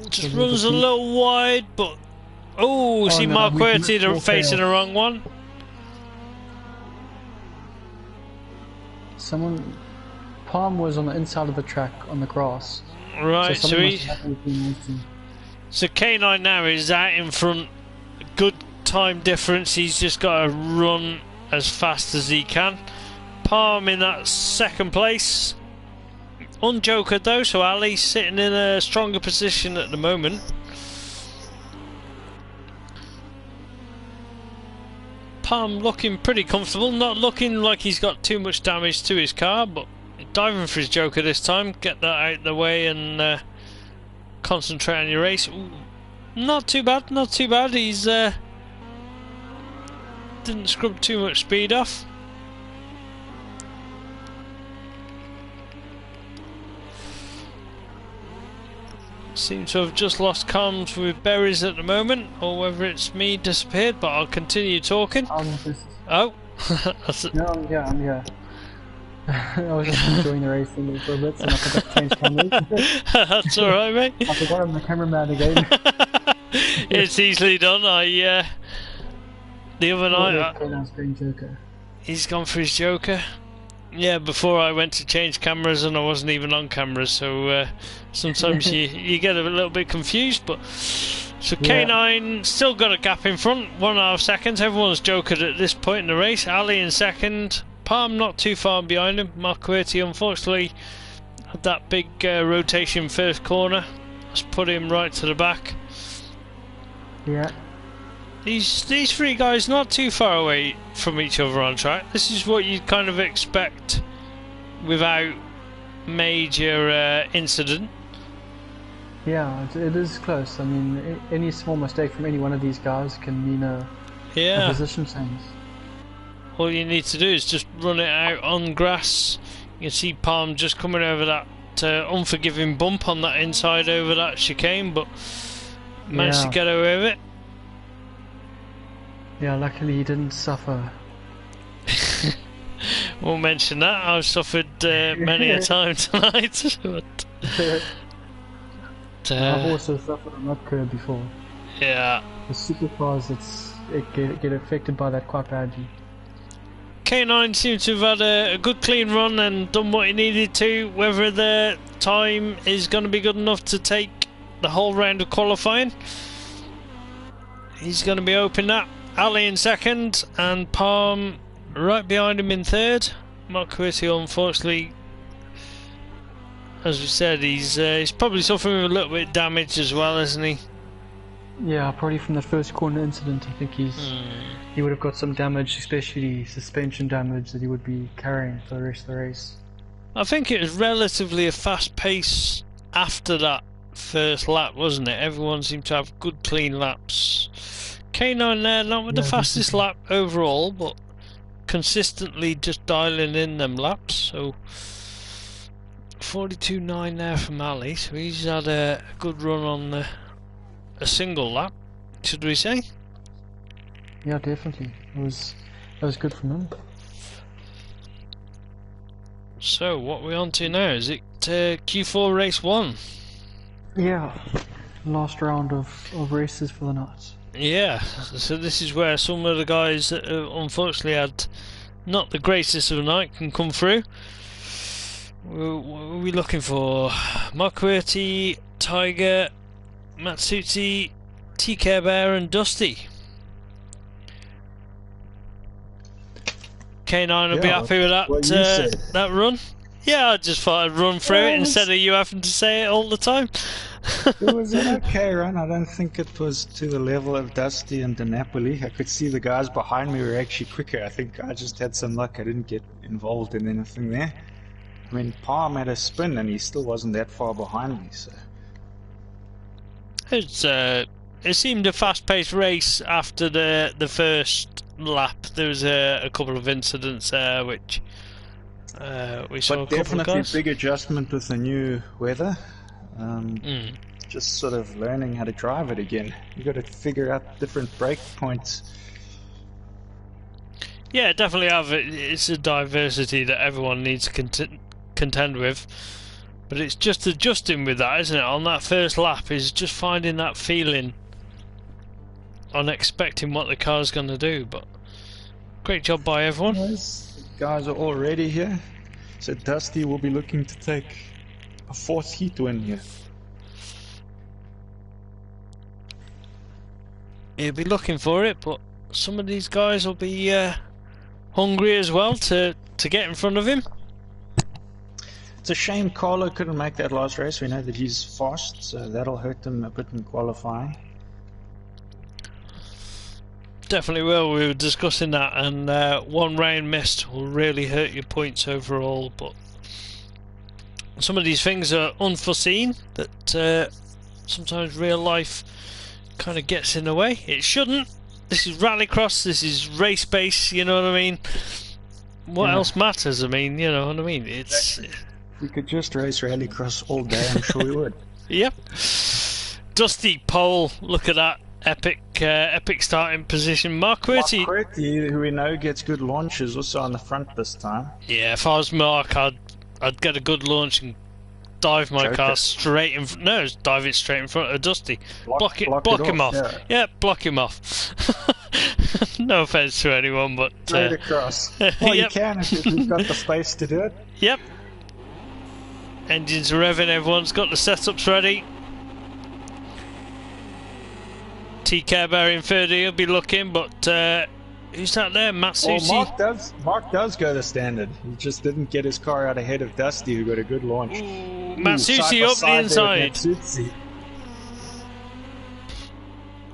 Just runs a little wide, but see no, Mark Qwerty facing the wrong one. Palm was on the inside of the track on the grass. Right, so K9 now is out in front. Good time difference. He's just got to run as fast as he can. Palm in that second place. Unjokered though, so Ali's sitting in a stronger position at the moment. Palm looking pretty comfortable, not looking like he's got too much damage to his car, but diving for his joker this time. Get that out of the way and concentrate on your race. Ooh, Not too bad, not too bad. He's didn't scrub too much speed off. Seem to have just lost comms with berries at the moment, or whether it's me disappeared, but I'll continue talking. Oh, No, I'm here. I was just enjoying the race for a bit, and I forgot to change cameras. That's alright, mate. I forgot I'm the cameraman again. It's easily done. The other night, Joker. he's gone for his Joker. Yeah, before I went to change cameras and I wasn't even on camera, so sometimes you get a little bit confused. But so K9 still got a gap in front, 1.5 seconds. Everyone's jokered at this point in the race. Ali in second, Palm not too far behind him. Marquetti unfortunately had that big rotation first corner. Let's put him right to the back. Yeah. These three guys not too far away from each other on track. This is what you'd kind of expect without major incident. Yeah, it is close. I mean, any small mistake from any one of these guys can mean a position change. All you need to do is just run it out on grass. You can see Palm just coming over that unforgiving bump on that inside over that chicane, but managed to get away with it. Yeah, luckily he didn't suffer. Won't mention that. I've suffered many a time tonight. But, I've also suffered on that curb before. Yeah. The supercars, get affected by that quite badly. K9 seems to have had a good clean run and done what he needed to. Whether the time is going to be good enough to take the whole round of qualifying, he's going to be open that. Ali in second and Palm right behind him in third. Marquetti unfortunately, as we said, he's probably suffering a little bit of damage as well, isn't he? Yeah, probably from that first corner incident. I think he would have got some damage, especially suspension damage that he would be carrying for the rest of the race. I think it was relatively a fast pace after that first lap, wasn't it? Everyone seemed to have good clean laps. K9 there, not with the fastest lap overall, but consistently just dialing in them laps. So 42.9 there from Ali, so he's had a good run on a single lap, should we say? Yeah, definitely. That was good from him. So what are we on to now? Is it Q4 race 1? Yeah. Last round of races for the night. Yeah, so this is where some of the guys that unfortunately had not the greatest of the night can come through. What are we looking for? Marquetti, Tiger, Matsuti, TK Bear and Dusty. K9 will be happy with that run. Yeah, I just thought I'd run through it instead of you having to say it all the time. It was an okay run. I don't think it was to the level of Dusty and DiNapoli. I could see the guys behind me were actually quicker. I think I just had some luck. I didn't get involved in anything there. I mean, Palm had a spin and he still wasn't that far behind me. So it seemed a fast-paced race after the first lap. There was a couple of incidents there which we saw. But definitely a big adjustment with the new weather. Just sort of learning how to drive it again. You got to figure out different brake points. Yeah, definitely have it. It's a diversity that everyone needs to contend with, but it's just adjusting with that, isn't it? On that first lap is just finding that feeling on expecting what the car's going to do. But great job by everyone. The guys are already here, so Dusty will be looking to take a 4th heat win here. He'll be looking for it, but some of these guys will be hungry as well to get in front of him. It's a shame Carlo couldn't make that last race. We know that he's fast, so that'll hurt him a bit in qualifying. Definitely will. We were discussing that, and one round missed will really hurt your points overall. But some of these things are unforeseen, that sometimes real life kind of gets in the way. It shouldn't. This is rallycross, this is race base, you know what I mean? What else matters? I mean, you know what I mean? It's... If we could just race rallycross all day, I'm sure we would. Yep. Dusty pole, look at that. Epic starting position. Mark Quirty, who we know gets good launches, also on the front this time. Yeah, if I was Mark, I'd get a good launch and dive my car straight in front. No, dive it straight in front of Dusty. Block him off. Yeah, block him off. No offense to anyone, but straight across. Well, you can if you've got the space to do it. Yep. Engines are revving. Everyone's got the setups ready. TK Barry in third, he'll be looking, but who's that there? Matsushi? Well, Mark does go the standard. He just didn't get his car out ahead of Dusty, who got a good launch. Matsushi up the inside.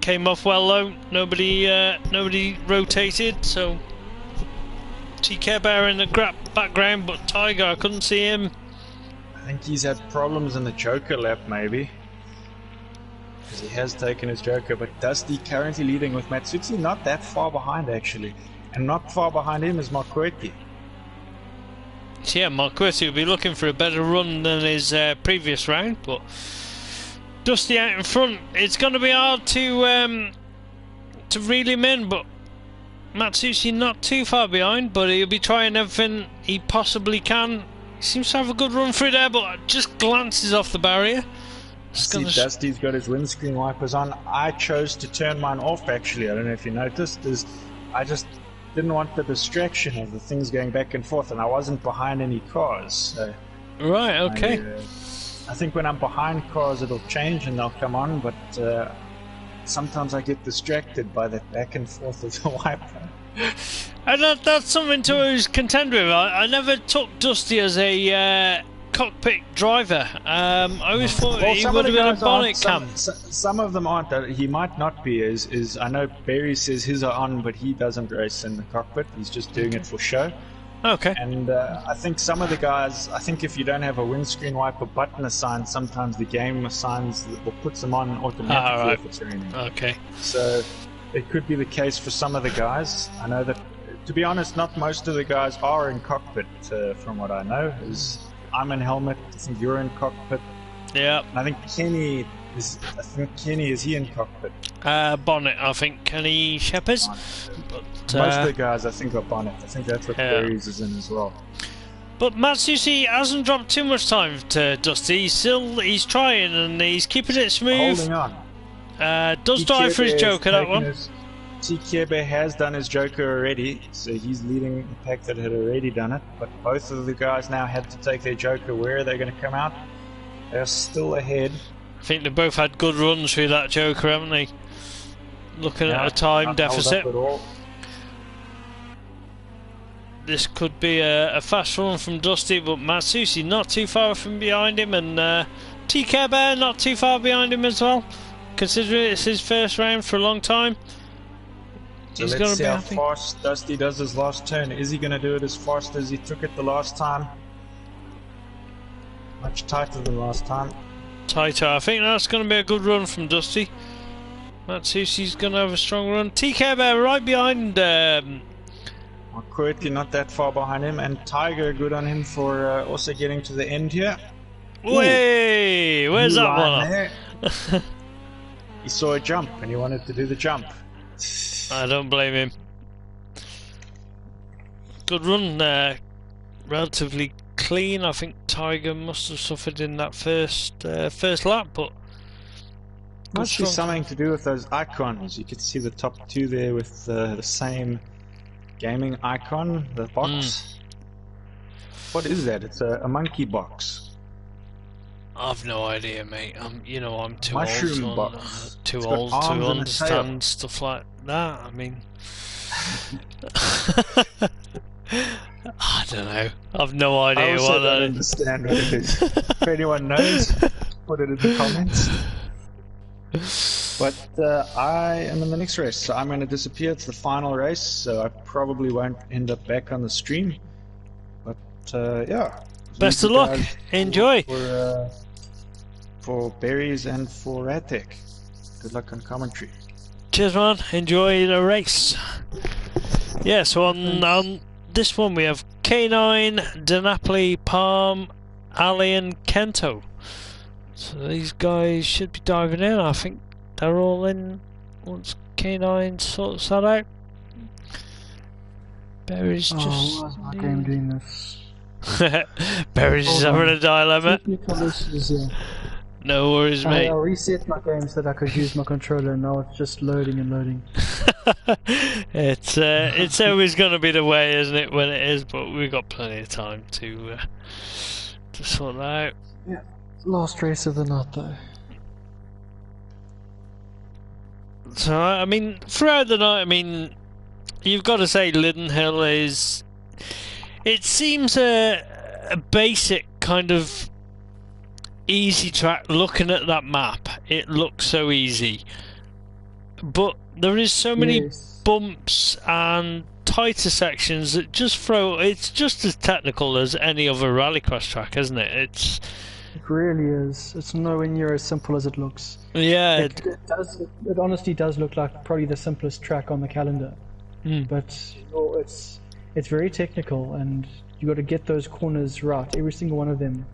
Came off well low. Nobody rotated, so TK Bear in the background, but Tiger, I couldn't see him. I think he's had problems in the Joker lap, maybe. Because he has taken his Joker, but Dusty currently leading with Matsushi, not that far behind actually. And not far behind him is Marquetti. Yeah, Marquetti will be looking for a better run than his previous round, but Dusty out in front. It's going to be hard to reel him in, but Matsushi not too far behind, but he'll be trying everything he possibly can. He seems to have a good run through there, but just glances off the barrier. See, Dusty's got his windscreen wipers on. I chose to turn mine off actually. I don't know if you noticed. I just didn't want the distraction of the things going back and forth, and I wasn't behind any cars. So right, okay. I think when I'm behind cars it'll change and they'll come on, but sometimes I get distracted by that back and forth of the wiper. And that's something to always contend with. I never took Dusty as a cockpit driver. I always thought he would have been a bonnet cam. Some of them aren't. He might not be. I know Barry says his are on, but he doesn't race in the cockpit. He's just doing it for show. Okay. And I think some of the guys, I think if you don't have a windscreen wiper button assigned, sometimes the game assigns or puts them on automatically if it's raining. Okay. So it could be the case for some of the guys. I know that, to be honest, not most of the guys are in cockpit, from what I know. I'm in helmet. I think you're in cockpit. Yeah. And I think Kenny is. Is he in cockpit? Bonnet. I think Kenny Shepherds. Most of the guys, I think, are bonnet. I think that's what Barry's is in as well. But Matsushi hasn't dropped too much time to Dusty. He's trying and he's keeping it smooth. Holding on. Does dive for his Joker, that one. TK has done his Joker already, so he's leading the pack that had already done it. But both of the guys now had to take their Joker. Where are they going to come out? They're still ahead. I think they both had good runs through that Joker, haven't they? Looking at a time deficit. This could be a fast run from Dusty, but Matsushi not too far from behind him, and TK Bear not too far behind him as well, considering it's his first round for a long time. So let's see how fast Dusty does his last turn. Is he going to do it as fast as he took it the last time? Much tighter than last time. Tighter. I think that's going to be a good run from Dusty. Matsushi's going to have a strong run. TK Bear right behind. Quirky not that far behind him, and Tiger good on him for also getting to the end here. Way, where's that one? There. He saw a jump and he wanted to do the jump. I don't blame him. Good run there. Relatively clean. I think Tiger must have suffered in that first lap, but must be something to do with those icons. You could see the top two there with the same gaming icon, the box. What is that? It's a monkey box. I've no idea, mate. I'm too Mushroom old box. To understand stuff like that. I mean, I don't know. I've no idea what that is. Understand what it is. If anyone knows, put it in the comments. But I am in the next race, so I'm going to disappear. It's the final race, so I probably won't end up back on the stream. But yeah. Best of luck. Enjoy. For berries and for Radtech. Good luck on commentary. Cheers, man. Enjoy the race. Yeah, so on this one we have K9, DiNapoli, Palm, Ali and Kento. So these guys should be diving in. I think they're all in once K9 sorts that out. Barry's just... Oh, why is my game doing this? Barry's just having a dilemma. Yeah. No worries, mate. I reset my game so that I could use my controller, and now it's just loading and loading. It's always going to be the way, isn't it, when it is, but we've got plenty of time to sort that out. Yeah, last race of the night though. So, I mean, throughout the night, I mean, you've got to say Lydden Hill is... It seems a basic kind of easy track. Looking at that map, it looks so easy. But there is so many bumps and tighter sections that just throw... It's just as technical as any other rallycross track, isn't it? It really is. It's nowhere near as simple as it looks. Yeah, it does. It honestly does look like probably the simplest track on the calendar. But it's very technical, and you got to get those corners right. Every single one of them.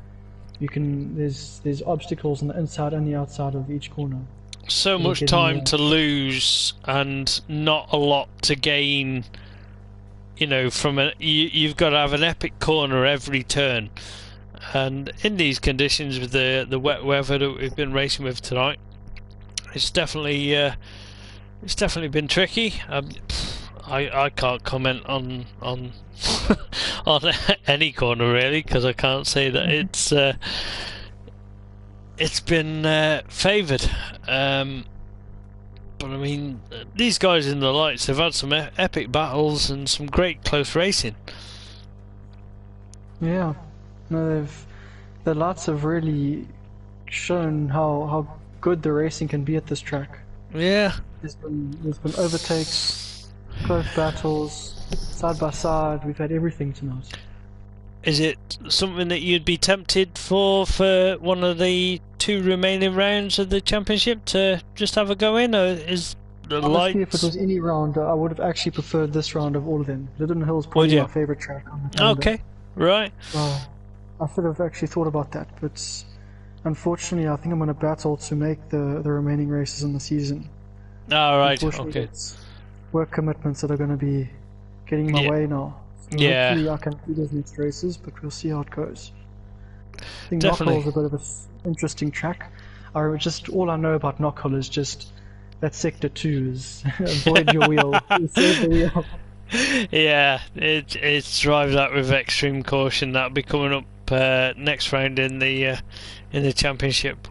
You can. There's obstacles on the inside and the outside of each corner. So much time to lose and not a lot to gain. You know, from you've got to have an epic corner every turn. And in these conditions with the wet weather that we've been racing with tonight, it's definitely been tricky. I can't comment on on any corner really, because I can't say that it's been favoured. But I mean, these guys in the lights, they've had some epic battles and some great close racing. Yeah. No, the lights have really shown how good the racing can be at this track. Yeah. There's been overtakes, close battles, side by side. We've had everything tonight. Is it something that you'd be tempted for one of the 2 remaining rounds of the championship to just have a go in, or is the lights? If it was any round, I would have actually preferred this round of all of them. Lydden Hill's probably my favourite track on the calendar. Okay, right. I should have actually thought about that, but unfortunately I think I'm going to battle to make the remaining races in the season. Right, okay. It's work commitments that are going to be getting in my way now. So hopefully I can do those next races, but we'll see how it goes. I think Knockhill is a bit of an interesting track. All I know about Knockhill is just that Sector 2 is avoid your wheel, save the wheel. Yeah, it's drive that with extreme caution. That'll be coming up next round in the championship.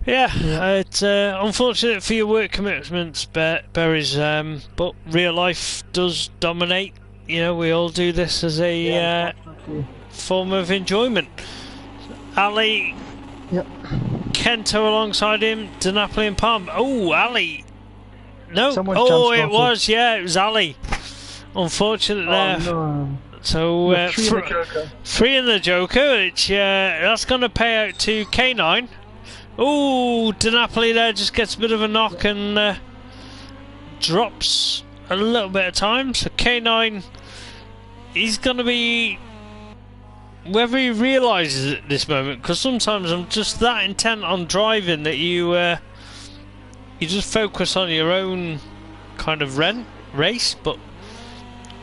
It's unfortunate for your work commitments, Berries, but real life does dominate. You know, we all do this as a form of enjoyment. Ali, Kento alongside him, DiNapoli and Palm. Oh, Ali. No. It was Ali. Unfortunate there. No. So 3 in the Joker, which that's going to pay out to K9. Oh, DiNapoli there just gets a bit of a knock and drops a little bit of time. So K9, he's going to be, whether he realises it at this moment, because sometimes I'm just that intent on driving that you just focus on your own kind of race. But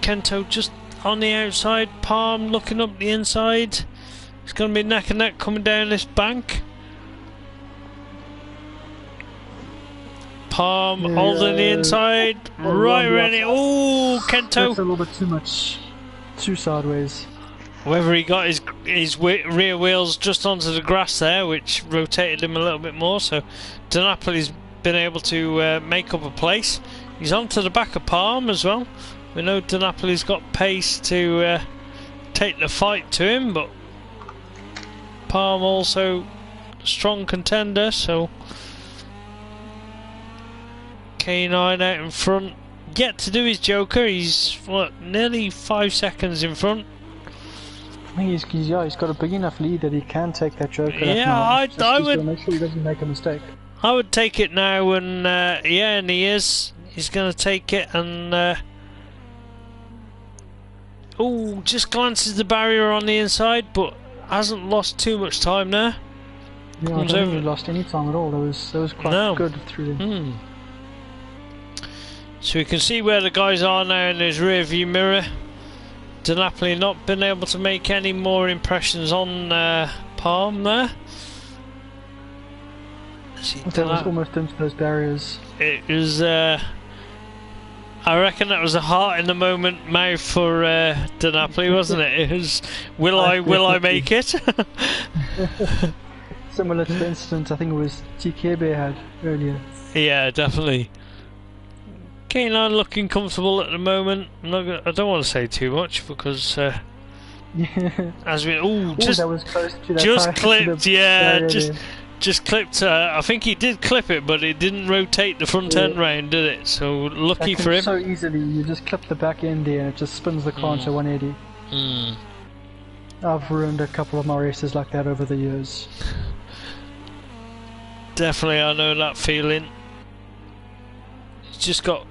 Kento just on the outside, Palm looking up the inside. It's going to be neck and neck coming down this bank. Palm holding the inside, right ready. Oh, Kento! That's a little bit too sideways. Whether he got his rear wheels just onto the grass there, which rotated him a little bit more, so DiNapoli's been able to make up a place. He's onto the back of Palm as well. We know DiNapoli's got pace to take the fight to him, but Palm also a strong contender, so K9 out in front, yet to do his Joker. He's nearly 5 seconds in front. I think he's got a big enough lead that he can take that Joker. Yeah, I would make sure he doesn't make a mistake. I would take it now, and yeah, and he is. He's going to take it, and oh, just glances the barrier on the inside, but hasn't lost too much time there. Yeah, I don't think he lost any time at all. That was quite good through there. So we can see where the guys are now in his rear view mirror. DiNapoli not been able to make any more impressions on Palm there. That was almost into those barriers. It was, I reckon that was a heart in the moment mouth for DiNapoli, wasn't it? It was, will I make it? Similar to the incident I think it was TKB had earlier. Yeah, definitely. K9 looking comfortable at the moment. I don't want to say too much because as we that was close to that just clipped, yeah, just clipped. I think he did clip it, but it didn't rotate the front end round, did it? So lucky for him. So easily, you just clip the back end there, and it just spins the car into 180. I've ruined a couple of my races like that over the years. Definitely, I know that feeling. He's just got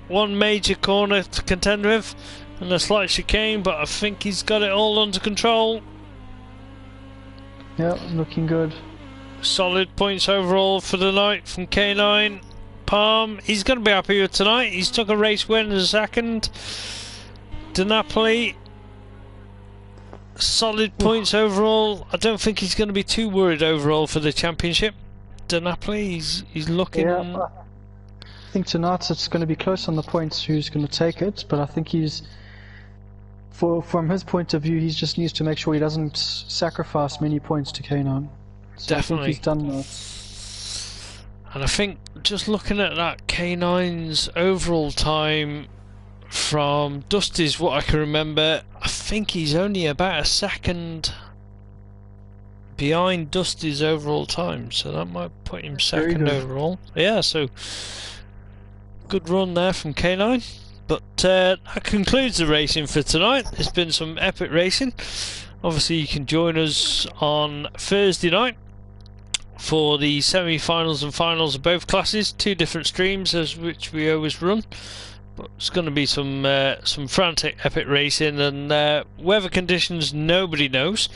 one major corner to contend with and a slight chicane, but I think he's got it all under control. Yeah, looking good. Solid points overall for the night from K9. Palm, he's going to be happy with tonight. He's took a race win as a second. DiNapoli, solid points overall. I don't think he's going to be too worried overall for the championship. DiNapoli, he's looking... Yeah, I think tonight it's going to be close on the points who's going to take it, but I think he's... From his point of view, he just needs to make sure he doesn't sacrifice many points to K9. So Definitely. I think he's done that. And I think just looking at that K9's overall time from Dusty's, what I can remember, I think he's only about a second behind Dusty's overall time, so that might put him second overall. Yeah, so good run there from K9. But that concludes the racing for tonight. There's been some epic racing. Obviously you can join us on Thursday night for the semi-finals and finals of both classes, 2 different streams as which we always run. But it's going to be some frantic epic racing, and weather conditions nobody knows.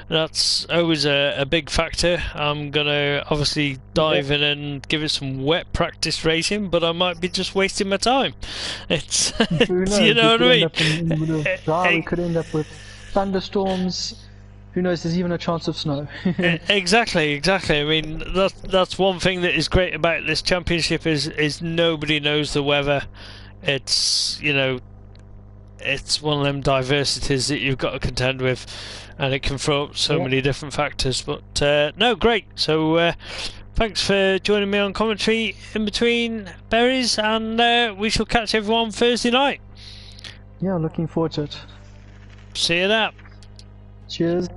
That's always a big factor. I'm going to obviously dive in and give it some wet practice racing, but I might be just wasting my time. It's you know what I mean? We could end up with thunderstorms. Who knows? There's even a chance of snow. Exactly. I mean, that's one thing that is great about this championship is nobody knows the weather. It's, you know, it's one of them diversities that you've got to contend with, and it can throw up so many different factors. But no, great. So thanks for joining me on commentary in between berries, and we shall catch everyone Thursday night. Yeah, looking forward to it. See you there. Cheers.